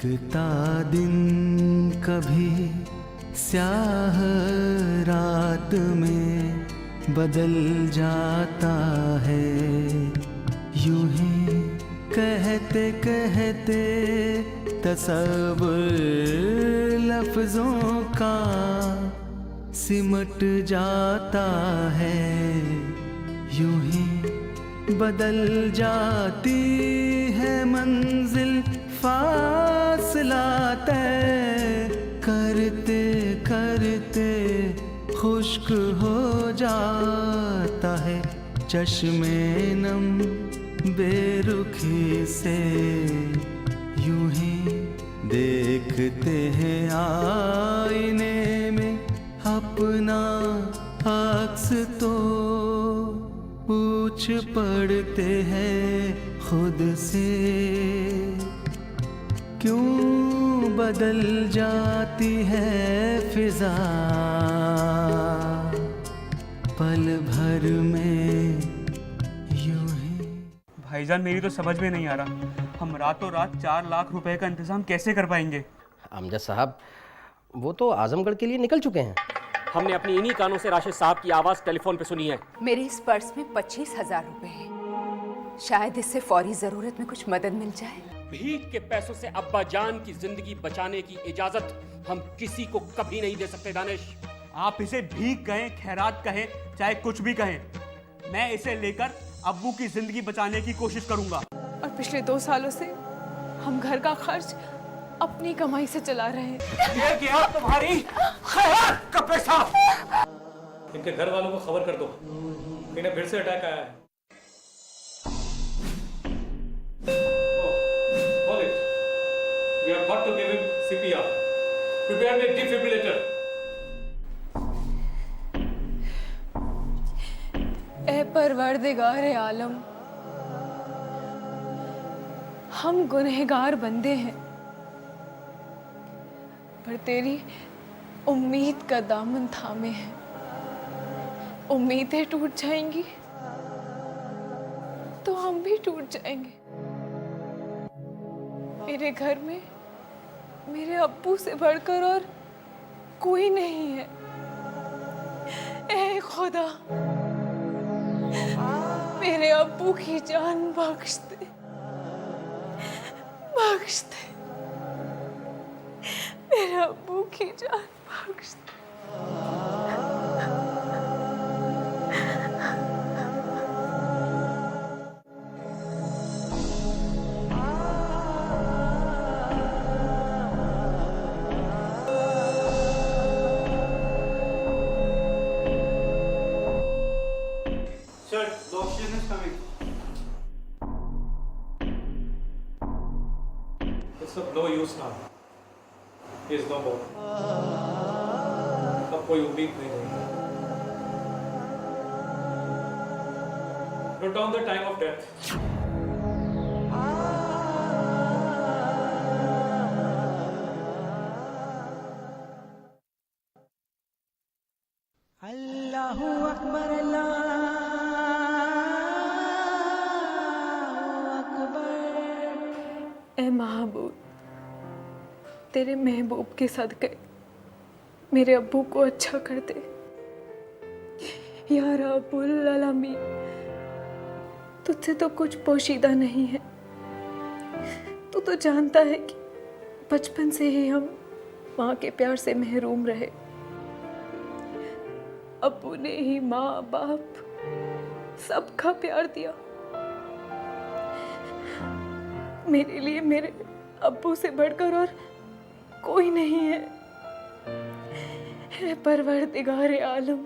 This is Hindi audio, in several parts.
बीतता दिन कभी स्याह रात में बदल जाता है, यूं ही कहते कहते तसव्वुर लफ्जों का सिमट जाता है, यूं ही बदल जाती है मंजिल, फासला तय करते करते खुश्क हो जाता है। चश्मे नम बेरुखी से यूं ही देखते हैं आईने में अपना अक्स, तो पूछ पड़ते हैं खुद से क्यों बदल जाती है फिजा पल भर में यूं ही। भाईजान मेरी तो समझ में नहीं आ रहा, हम रातों रात 4 लाख रुपए का इंतजाम कैसे कर पाएंगे? अमजद साहब वो तो आजमगढ़ के लिए निकल चुके हैं। हमने अपनी इन्हीं कानों से राशिद साहब की आवाज टेलीफोन पे सुनी है। मेरे इस पर्स में 25,000 रुपए हैं, शायद इससे फौरी जरूरत में कुछ मदद मिल जाए। भीख के पैसों से अब्बा जान की जिंदगी बचाने की इजाजत हम किसी को कभी नहीं दे सकते दानिश। आप इसे भीख कहें, खैरात कहें, चाहे कुछ भी कहें, मैं इसे लेकर अब्बू की जिंदगी बचाने की कोशिश करूंगा। और पिछले 2 सालों से हम घर का खर्च अपनी कमाई से चला रहे हैं। ये क्या तुम्हारी खैरात का पैसा? इनके घर वालों को खबर कर दो, इन्हें फिर से अटैक आया है। We have got to give him CPR. Prepare the defibrillator. ए परवरदिगार आलम, हम गुनहगार बंदे हैं, पर तेरी उम्मीद का दामन थामे है। उम्मीदें टूट जाएंगी तो हम भी टूट जाएंगे। मेरे घर में मेरे अब्बू से बढ़कर और कोई नहीं है। ए खुदा, मेरे अब्बू की जान बख्श दे, बख्श दे, मेरे अब्बू की जान बख्श दे। Sir, the oxygen is coming. It's of no use now. He is no more. अब कोई उम्मीद नहीं रही। Note down the time of death. अल्लाहु अकबर, अल्लाहु अकबर। ए महबूब, तेरे महबूब के सदक़े मेरे अब्बू को अच्छा कर दे या रब्बुल आलमीन। तुझसे तो कुछ पोशीदा नहीं है, तू तो जानता है कि बचपन से ही हम माँ के प्यार से महरूम रहे। अब्बू ने ही माँ बाप सबका प्यार दिया। मेरे लिए मेरे अब्बू से बढ़कर और कोई नहीं है। हे परवरदिगार आलम,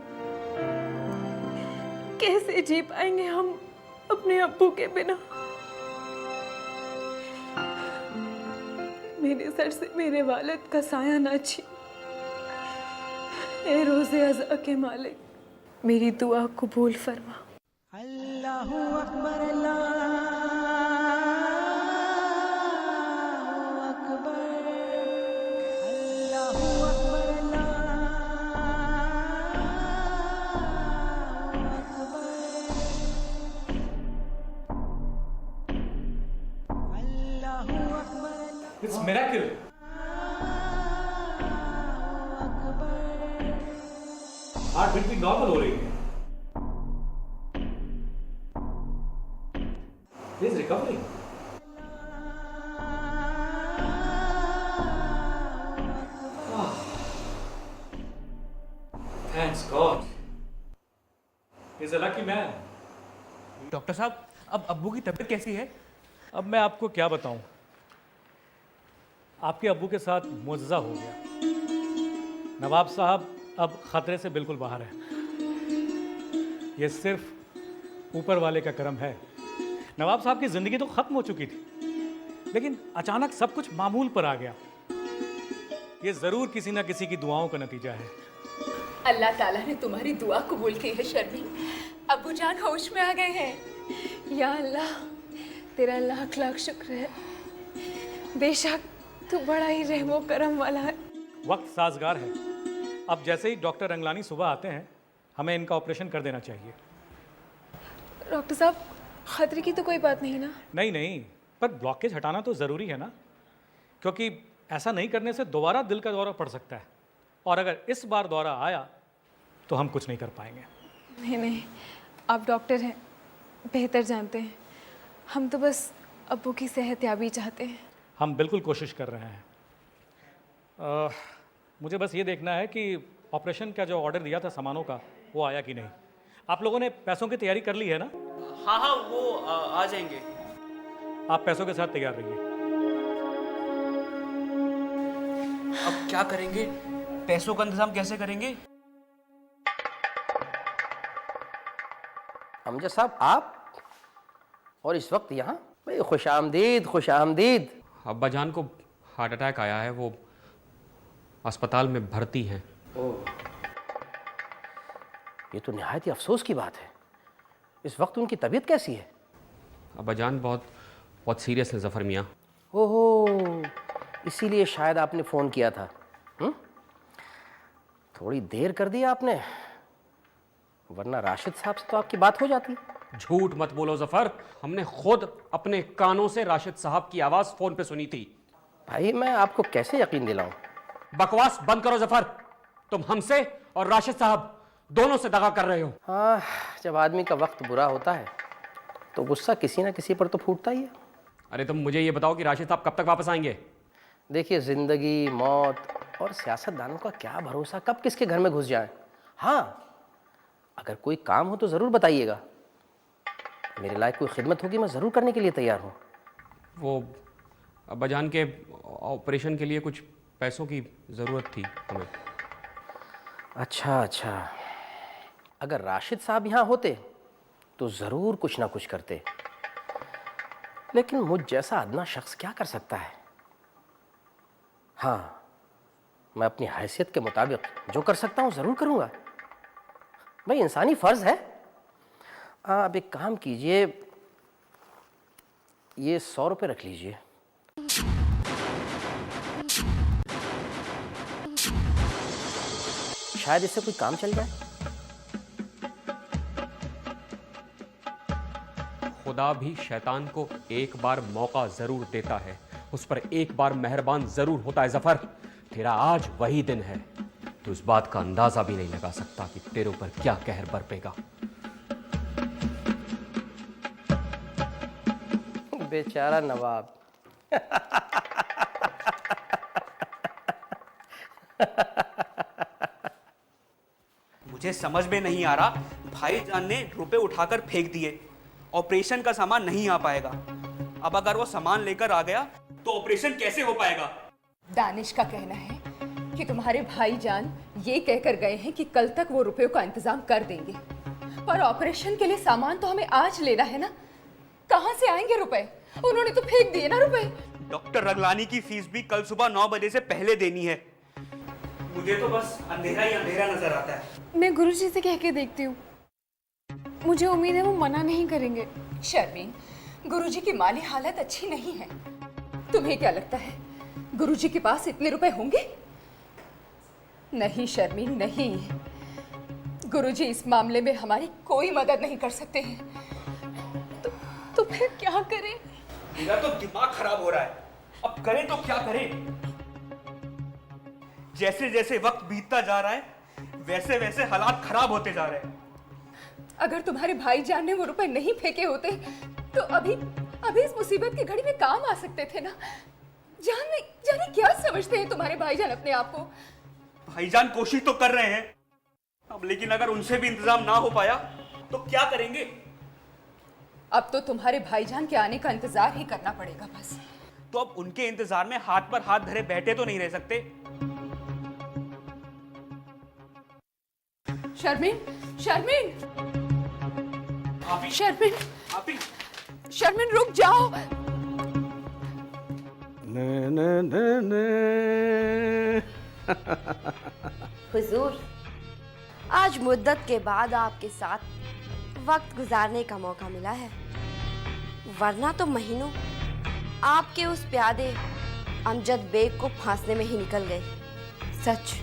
कैसे जी पाएंगे हम अपने अब्बू के बिना? मेरे सर से मेरे वालिद का साया ना छीन। ए रोज़े अज़ा के मालिक, मेरी दुआ कबूल फरमा। अल्लाहु अकबर, अल्लाहु अकबर, अल्लाहु अकबर, अल्लाहु अकबर, अल्लाहु अकबर। It's miracle. हार्ट बीट भी नॉर्मल हो रही है. He is recovering. Thanks God. He's a lucky man. Doctor साहब, अब अब्बू की तबीयत कैसी है? अब मैं आपको क्या बताऊं? आपके अब्बू के साथ मुआवजा हो गया. नवाब साहब अब खतरे से बिल्कुल बाहर हैं. ये सिर्फ ऊपर वाले का करम है. नवाब साहब की ज़िंदगी तो ख़त्म हो चुकी थी, लेकिन अचानक सब कुछ मामूल पर आ गया. ये ज़रूर किसी ना किसी की दुआओं का नतीजा है. अल्लाह ताला ने तुम्हारी दुआ कबूल की है शर्मी. अब्बू जान होश में आ गए हैं. या अल्लाह, तेरा लाख लाख शुक्र है. बेशक तू बड़ा ही रहमो करम वाला है. वक्त साजगार है. अब जैसे ही डॉक्टर रंगलानी सुबह आते हैं, हमें इनका ऑपरेशन कर देना चाहिए. डॉक्टर साहब, खतरे की तो कोई बात नहीं ना? नहीं नहीं, पर ब्लॉकेज हटाना तो ज़रूरी है ना, क्योंकि ऐसा नहीं करने से दोबारा दिल का दौरा पड़ सकता है, और अगर इस बार दौरा आया तो हम कुछ नहीं कर पाएंगे. नहीं नहीं, आप डॉक्टर हैं, बेहतर जानते हैं. हम तो बस अब्बू की सेहतयाबी चाहते हैं. हम बिल्कुल कोशिश कर रहे हैं. मुझे बस ये देखना है कि ऑपरेशन का जो ऑर्डर दिया था सामानों का, वो आया कि नहीं. आप लोगों ने पैसों की तैयारी कर ली है ना? हाँ हाँ, वो आ जाएंगे. आप पैसों के साथ तैयार रहिए. अब क्या करेंगे? पैसों का इंतजाम कैसे करेंगे? अमजद साहब, आप और इस वक्त यहाँ? भाई खुश आमदीद, खुश आमदीद. अब्बा जान को हार्ट अटैक आया है, वो अस्पताल में भर्ती हैं. ये तो निहायत ही अफसोस की बात है. इस वक्त उनकी तबीयत कैसी है? अब्बा जान बहुत सीरियस है ज़फ़र मियाँ. ओहो, इसीलिए शायद आपने फ़ोन किया था. थोड़ी देर कर दी आपने, वरना राशिद साहब से तो आपकी बात हो जाती. झूठ मत बोलो ज़फ़र, हमने खुद अपने कानों से राशिद साहब की आवाज़ फ़ोन पे सुनी थी. भाई मैं आपको कैसे यकीन दिलाऊं? बकवास बंद करो ज़फ़र. तुम हमसे और राशिद साहब दोनों से दगा कर रहे हो. हाँ, जब आदमी का वक्त बुरा होता है तो गुस्सा किसी ना किसी पर तो फूटता ही है. अरे तुम मुझे ये बताओ कि राशिद साहब कब तक वापस आएंगे? देखिए, ज़िंदगी, मौत और सियासतदानों का क्या भरोसा, कब किसके घर में घुस जाए. हाँ, अगर कोई काम हो तो ज़रूर बताइएगा. मेरे लायक कोई खिदमत होगी, मैं ज़रूर करने के लिए तैयार हूँ. वो अब्बा जान के ऑपरेशन के लिए कुछ पैसों की ज़रूरत थी हमें. अच्छा अच्छा, अगर राशिद साहब यहाँ होते तो ज़रूर कुछ ना कुछ करते, लेकिन मुझ जैसा अदना शख्स क्या कर सकता है. हाँ, मैं अपनी हैसियत के मुताबिक जो कर सकता हूँ ज़रूर करूँगा. भाई इंसानी फ़र्ज़ है. अब एक काम कीजिए, ये 100 रुपये रख लीजिए. शायद इससे कोई काम चल जाए. खुदा भी शैतान को एक बार मौका ज़रूर देता है, उस पर एक बार मेहरबान ज़रूर होता है. ज़फ़र, तेरा आज वही दिन है. तू इस बात का अंदाज़ा भी नहीं लगा सकता कि तेरे ऊपर क्या कहर बरपेगा. बेचारा नवाब. मुझे समझ में नहीं आ रहा, भाईजान ने रुपए उठाकर फेंक दिए. ऑपरेशन का सामान नहीं आ पाएगा. अब अगर वो सामान लेकर आ गया तो ऑपरेशन कैसे हो पाएगा? दानिश का कहना है कि तुम्हारे भाईजान ये कहकर गए हैं कि कल तक वो रुपयों का इंतजाम कर देंगे, पर ऑपरेशन के लिए सामान तो हमें आज लेना है ना. कहाँ से आएंगे रुपए? उन्होंने तो फेंक दिए ना रुपए. डॉक्टर रंगलानी की फीस भी कल सुबह 9 बजे से पहले देनी है. मुझे तो बस अंधेरा ही अंधेरा नजर आता है. मैं गुरुजी से कह के देखती हूँ, मुझे उम्मीद है वो मना नहीं करेंगे. शर्मीन, गुरुजी की माली हालत अच्छी नहीं है. तुम्हें क्या लगता है गुरुजी के पास इतने रुपए होंगे? नहीं शर्मीन, नहीं. गुरुजी इस मामले में हमारी कोई मदद नहीं कर सकते हैं. तो फिर क्या करें? मेरा तो दिमाग खराब हो रहा है. अब करें तो क्या करें? जैसे जैसे वक्त बीतता जा रहा है वैसे वैसे हालात खराब होते जा रहे हैं। अगर तुम्हारे भाईजान ने वो रुपए नहीं फेंके होते तो अभी अभी इस मुसीबत की घड़ी में काम आ सकते थे ना। जाने क्या समझते हैं तुम्हारे भाईजान अपने आप को? भाईजान कोशिश तो कर रहे हैं अब, लेकिन अगर उनसे भी इंतजाम ना हो पाया तो क्या करेंगे? अब तो तुम्हारे भाईजान के आने का इंतजार ही करना पड़ेगा बस। तो अब उनके इंतजार में हाथ पर हाथ धरे बैठे तो नहीं रह सकते। शर्मिन, शर्मिन, आप ही, शर्मिन, आप ही। शर्मिन रुक जाओ। हुजूर, आज मुद्दत के बाद आपके साथ वक्त गुजारने का मौका मिला है, वरना तो महीनों आपके उस प्यादे अमजद बेग को फांसने में ही निकल गए। सच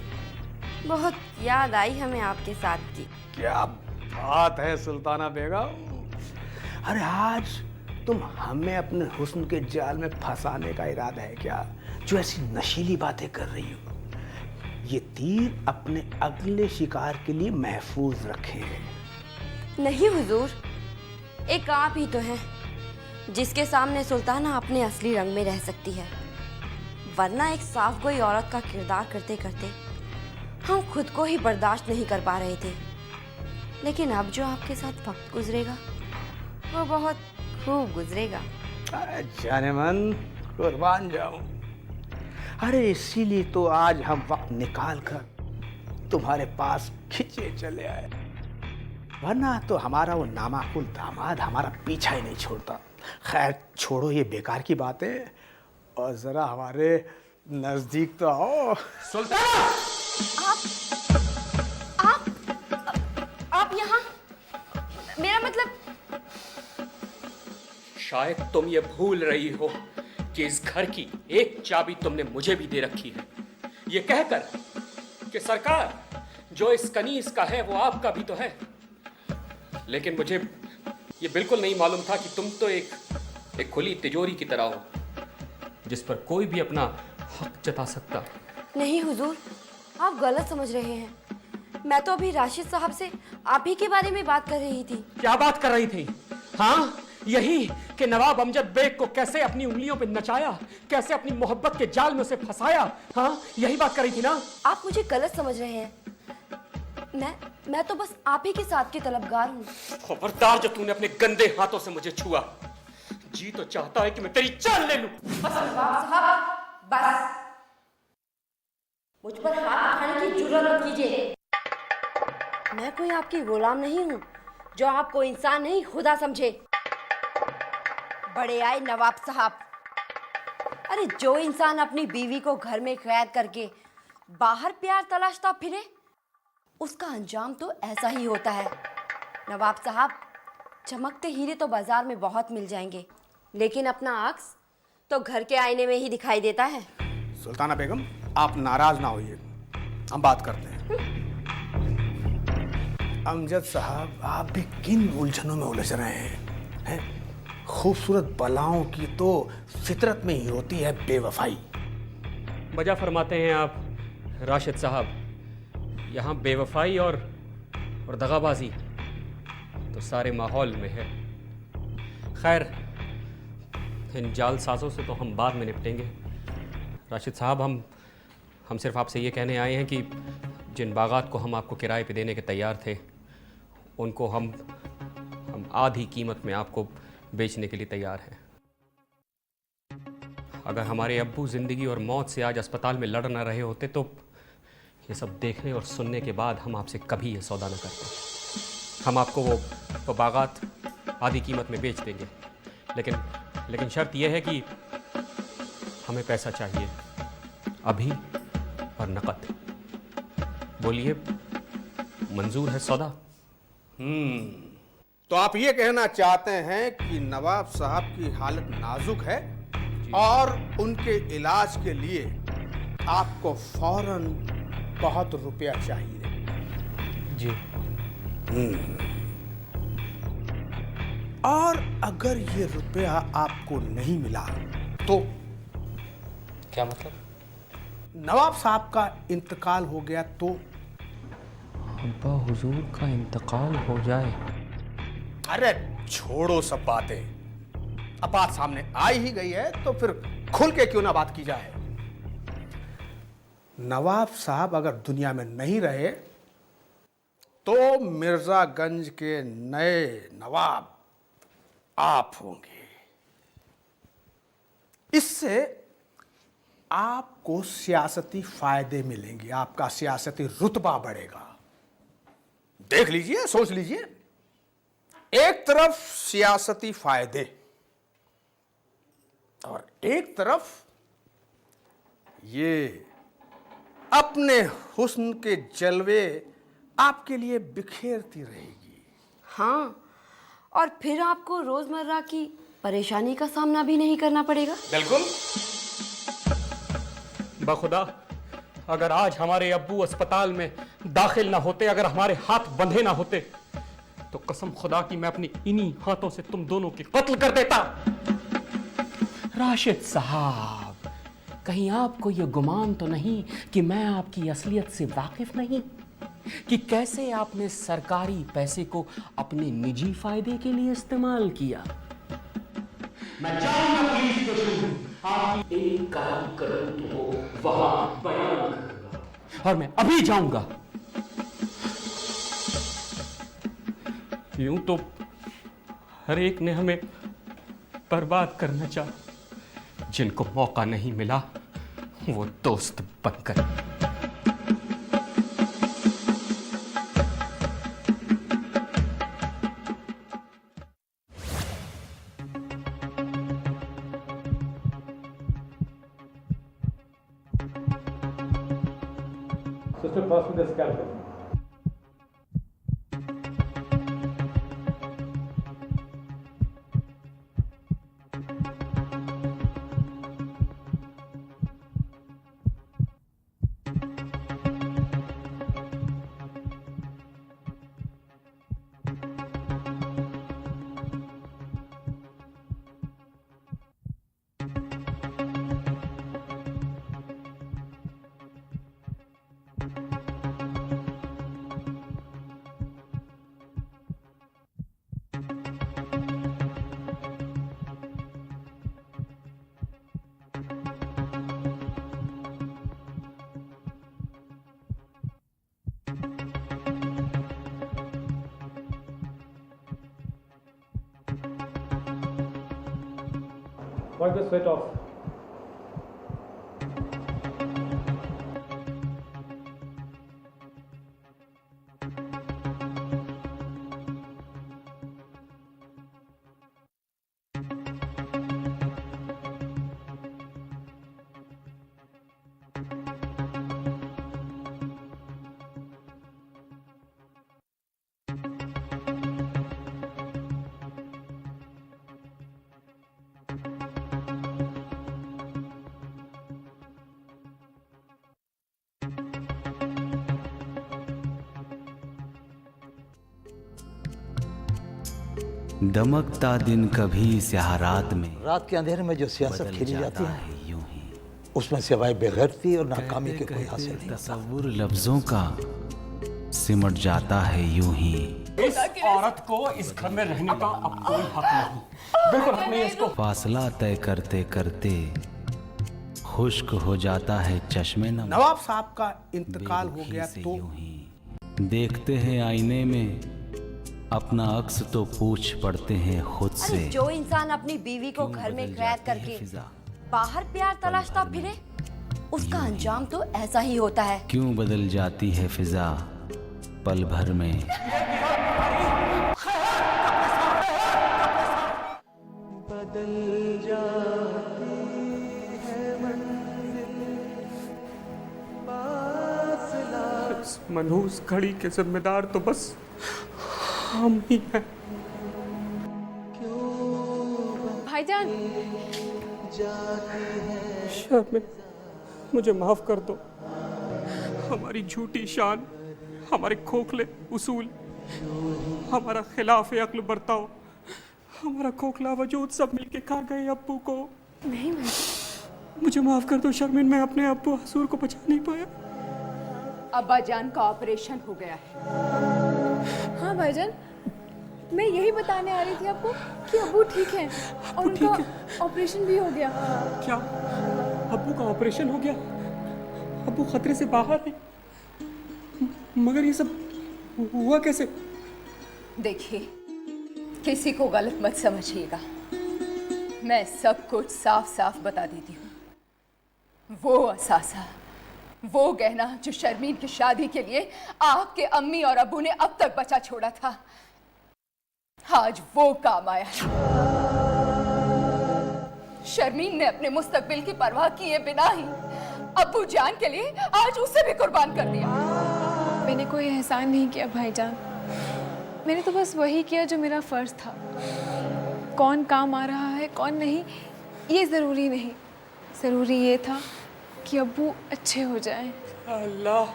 बहुत याद आई हमें आपके साथ की। क्या बात है सुल्ताना बेगम, अरे आज तुम हमें अपने हुस्न के जाल में फंसाने का इरादा है क्या, जो ऐसी नशीली बातें कर रही हो? ये तीर अपने अगले शिकार के लिए महफूज रखे। नहीं हुजूर, एक आप ही तो हैं जिसके सामने सुल्ताना अपने असली रंग में रह सकती है, वरना एक साफ गोई औरत का किरदार करते करते हम खुद को ही बर्दाश्त नहीं कर पा रहे थे। लेकिन अब जो आपके साथ वक्त गुजरेगा वो बहुत खूब गुजरेगा। जाने मन, कुर्बान जाऊं। अरे इसीलिए तो आज हम वक्त निकाल कर तुम्हारे पास खिंचे चले आए, वरना तो हमारा वो नामाकुल दामाद हमारा पीछा ही नहीं छोड़ता। खैर छोड़ो ये बेकार की बातें और जरा हमारे नजदीक तो आओ। सुल्ताना! आप यहाँ? मेरा मतलब शायद तुम ये भूल रही हो कि इस घर की एक चाबी तुमने मुझे भी दे रखी है, ये कहकर कि सरकार जो इस कनीज का है वो आपका भी तो है। लेकिन मुझे ये बिल्कुल नहीं मालूम था कि तुम तो एक खुली तिजोरी की तरह हो जिस पर कोई भी अपना हक जता सकता। नहीं हुजूर, आप गलत समझ रहे हैं। मैं तो अभी राशिद साहब से आप ही के बारे में बात कर रही थी। क्या बात कर रही थी? हाँ, यही कि नवाब अमजद बेग को कैसे अपनी उंगलियों पे नचाया, कैसे अपनी मोहब्बत के जाल में उसे फंसाया। हाँ, यही बात कर रही थी ना? आप मुझे गलत समझ रहे हैं। मैं तो बस आप ही के साथ की तलबगार हूँ। खबरदार जो तूने अपने गंदे हाथों से मुझे छुआ। जी तो चाहता है कि मैं तेरी जान ले लूं। बस मुझ पर हाथ उठाने की जुर्रत मत कीजिए। मैं कोई आपकी गुलाम नहीं हूँ जो आपको इंसान नहीं खुदा समझे। बड़े आए नवाब साहब। अरे जो इंसान अपनी बीवी को घर में कैद करके बाहर प्यार तलाशता फिरे, उसका अंजाम तो ऐसा ही होता है। नवाब साहब, चमकते हीरे तो बाजार में बहुत मिल जाएंगे, लेकिन अपना अक्स तो घर के आईने में ही दिखाई देता है। सुल्ताना बेगम, आप नाराज ना होइए, हम बात करते हैं। अमजद साहब, आप भी किन उलझनों में उलझ रहे हैं? खूबसूरत बलाओं की तो फितरत में ही होती है बेवफाई। वजह फरमाते हैं आप राशिद साहब। यहाँ बेवफाई और दगाबाजी तो सारे माहौल में है। खैर, इन जालसाजों से तो हम बाद में निपटेंगे। राशिद साहब, हम सिर्फ आपसे ये कहने आए हैं कि जिन बागात को हम आपको किराए पे देने के तैयार थे, उनको हम आधी कीमत में आपको बेचने के लिए तैयार हैं। अगर हमारे अब्बू ज़िंदगी और मौत से आज अस्पताल में लड़ ना रहे होते तो ये सब देखने और सुनने के बाद हम आपसे कभी ये सौदा न करते। हम आपको वो बागात आधी कीमत में बेच देंगे, लेकिन शर्त यह है कि हमें पैसा चाहिए, अभी और नकद। बोलिए, मंजूर है सौदा? तो आप ये कहना चाहते हैं कि नवाब साहब की हालत नाजुक है और उनके इलाज के लिए आपको फौरन बहुत रुपया चाहिए? जी। और अगर ये रुपया आपको नहीं मिला तो क्या मतलब? नवाब साहब का इंतकाल हो गया तो अब्बा हुजूर का इंतकाल हो जाए? अरे छोड़ो सब बातें, अब बात सामने आई ही गई है तो फिर खुल के क्यों ना बात की जाए। नवाब साहब अगर दुनिया में नहीं रहे तो मिर्जागंज के नए नवाब आप होंगे। इससे आपको सियासती फायदे मिलेंगे, आपका सियासती रुतबा बढ़ेगा। देख लीजिए, सोच लीजिए, एक तरफ सियासती फायदे और एक तरफ ये अपने हुस्न के जलवे आपके लिए बिखेरती रहेगी। हाँ, और फिर आपको रोजमर्रा की परेशानी का सामना भी नहीं करना पड़ेगा। बिल्कुल। बखुदा, अगर आज हमारे अब्बू अस्पताल में दाखिल ना होते, अगर हमारे हाथ बंधे ना होते, तो कसम खुदा की मैं अपनी इन्हीं हाथों से तुम दोनों की कत्ल कर देता। राशिद साहब, कहीं आपको यह गुमान तो नहीं कि मैं आपकी असलियत से वाकिफ नहीं, कि कैसे आपने सरकारी पैसे को अपने निजी फायदे के लिए इस्तेमाल किया। मैं चाहूंगा पुलिस स्टेशन आपकी एक काम करूं तो वहां बयान करूंगा, और मैं अभी जाऊंगा। यूं तो हर एक ने हमें बर्बाद करना चाहा, जिनको मौका नहीं मिला वो दोस्त बनकर। Sister, pass me the scalpel. Wipe the sweat off. दमकता दिन कभी स्याह रात में, रात के अंधेरे में जो सियासत बदल खेली जाती जाता है है यूं ही। उसमें सिवाय बेगैरती और नाकामी के कोई हासिल नहीं। तसव्वुर लफ्जों का सिमट जाता है यूं ही। इस औरत को इस घर में रहने का अब कोई हक नहीं, बिल्कुल हक नहीं है इसको। फासला तय करते करते खुश्क हो जाता है चश्मे नम। नवाब साहब का इंतकाल हो गया तो यूं ही देखते हैं आईने में अपना अक्स तो पूछ पड़ते हैं खुद से। अरे जो इंसान अपनी बीवी को घर में कैद करके बाहर प्यार तलाशता फिरे, उसका अंजाम तो ऐसा ही होता है। क्यों बदल जाती है फिजा पल भर में। बदल जाती है इस मनहूस घड़ी के जिम्मेदार तो बस हम ही हैं। भाईजान, शर्मिन, मुझे माफ कर दो। हमारी झूठी शान, हमारे खोखले उसूल, हमारा खिलाफ अक्ल बर्ताव, हमारा खोखला वजूद सब मिलके खा गए अब्बू को। नहीं मुझे माफ कर दो शर्मिन, मैं अपने अब्बू हजूर को बचा नहीं पाया। अब्बा जान का ऑपरेशन हो गया है। हाँ भाईजान, मैं यही बताने आ रही थी आपको कि अब्बू ठीक हैं और उनका ऑपरेशन भी हो गया। क्या अब्बू का ऑपरेशन हो गया? अब्बू खतरे से बाहर है, मगर ये सब हुआ कैसे? देखिए, किसी को गलत मत समझिएगा, मैं सब कुछ साफ साफ बता देती हूँ। वो असासा, वो गहना जो शर्मीन की शादी के लिए आपके अम्मी और अब्बू ने अब तक बचा छोड़ा था, आज वो काम आया। शर्मीन ने अपने मुस्तकबिल की परवाह किए बिना ही अब्बू जान के लिए आज उसे भी कुर्बान कर दिया। मैंने कोई एहसान नहीं किया भाईजान, मैंने तो बस वही किया जो मेरा फर्ज था। कौन काम आ रहा है कौन नहीं ये ज़रूरी नहीं, ज़रूरी ये था कि अब्बू अच्छे हो जाएं। अल्लाह,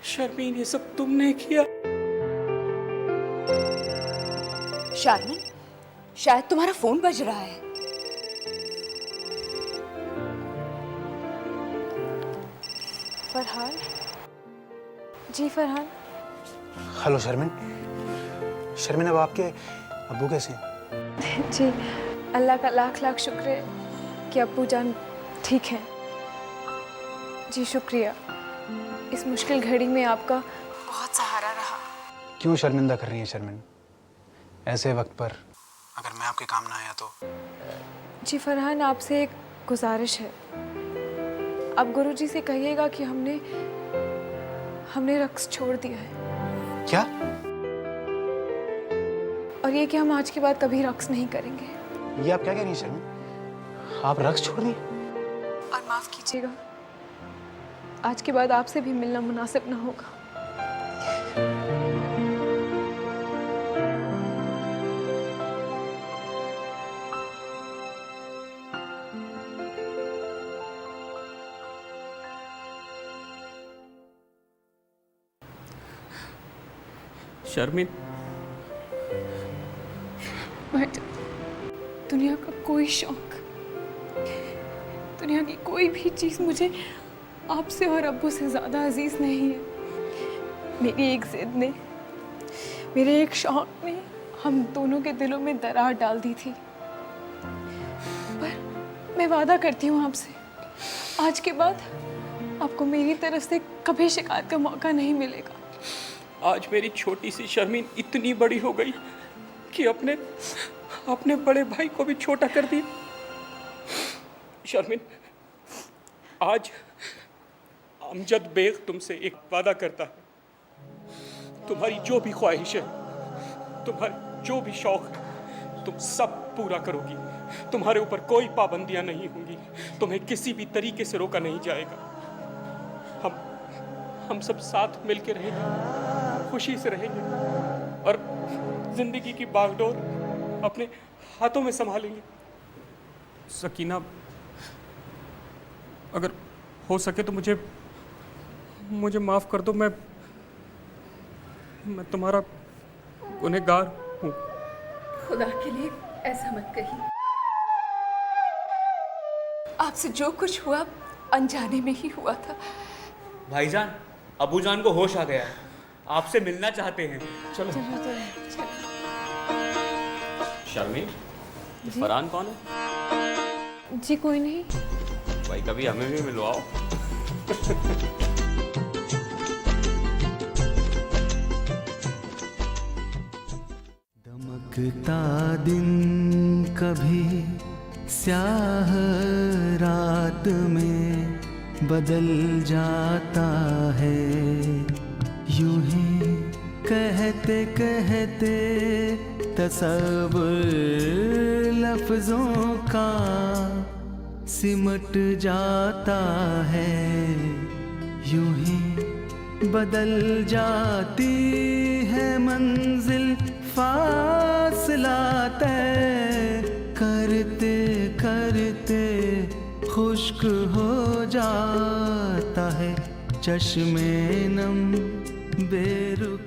शर्मीन ये सब तुमने किया? शारमिन, शायद तुम्हारा फोन बज रहा है। फरहान जी, फरहान। हेलो शर्मिन। शर्मिन, अब आपके अब्बू कैसे हैं? जी, अल्लाह का लाख लाख शुक्र है कि अब्बू जान ठीक हैं। जी शुक्रिया, इस मुश्किल घड़ी में आपका बहुत सहारा रहा। क्यों शर्मिंदा कर रही हैं शर्मिन? ऐसे वक्त पर अगर मैं आपके काम ना आया तो? जी फरहान, आपसे एक गुजारिश है, आप गुरुजी से कहिएगा कि हमने रक्स छोड़ दिया है। क्या? और ये कि हम आज के बाद कभी रक्स नहीं करेंगे। ये आप क्या कह रही हैं शर्मिन? आप रक्स छोड़ रही हैं? और माफ कीजिएगा, आज के बाद आपसे भी मिलना मुनासिब ना होगा। शर्मिन, बट दुनिया का कोई शौक, दुनिया की कोई भी चीज़ मुझे आपसे और अब्बू से ज़्यादा अजीज़ नहीं है। मेरी एक जिद ने, मेरे एक शौक ने हम दोनों के दिलों में दरार डाल दी थी। पर मैं वादा करती हूँ आपसे, आज के बाद आपको मेरी तरफ से कभी शिकायत का मौका नहीं मिलेगा। आज मेरी छोटी सी शर्मीन इतनी बड़ी हो गई कि अपने बड़े भाई को भी छोटा कर दिया। शर्मीन, आज अमजद बेग तुमसे एक वादा करता है, तुम्हारी जो भी ख्वाहिश है, तुम्हारे जो भी शौक है, तुम सब पूरा करोगी। तुम्हारे ऊपर कोई पाबंदियां नहीं होंगी, तुम्हें किसी भी तरीके से रोका नहीं जाएगा। हम सब साथ मिलके रहेंगे, खुशी से रहेंगे और जिंदगी की बागडोर अपने हाथों में संभालेंगे। सकीना, अगर हो सके तो मुझे माफ कर दो। मैं तुम्हारा गुनहगार हूँ। खुदा के लिए ऐसा मत कहिए। आपसे जो कुछ हुआ अनजाने में ही हुआ था। भाईजान, अबूजान को होश आ गया है, आपसे मिलना चाहते हैं। चलो। शर्मीन, फरहान कौन है? जी कोई नहीं। भाई कभी हमें भी मिलवाओ। दमकता दिन कभी स्याह रात में बदल जाता है, यूं ही कहते कहते तसव्वुर लफ्जों का सिमट जाता है, यूं ही बदल जाती है मंजिल, फासला तय करते करते खुश्क हो जाता है चश्मे नम बेरुख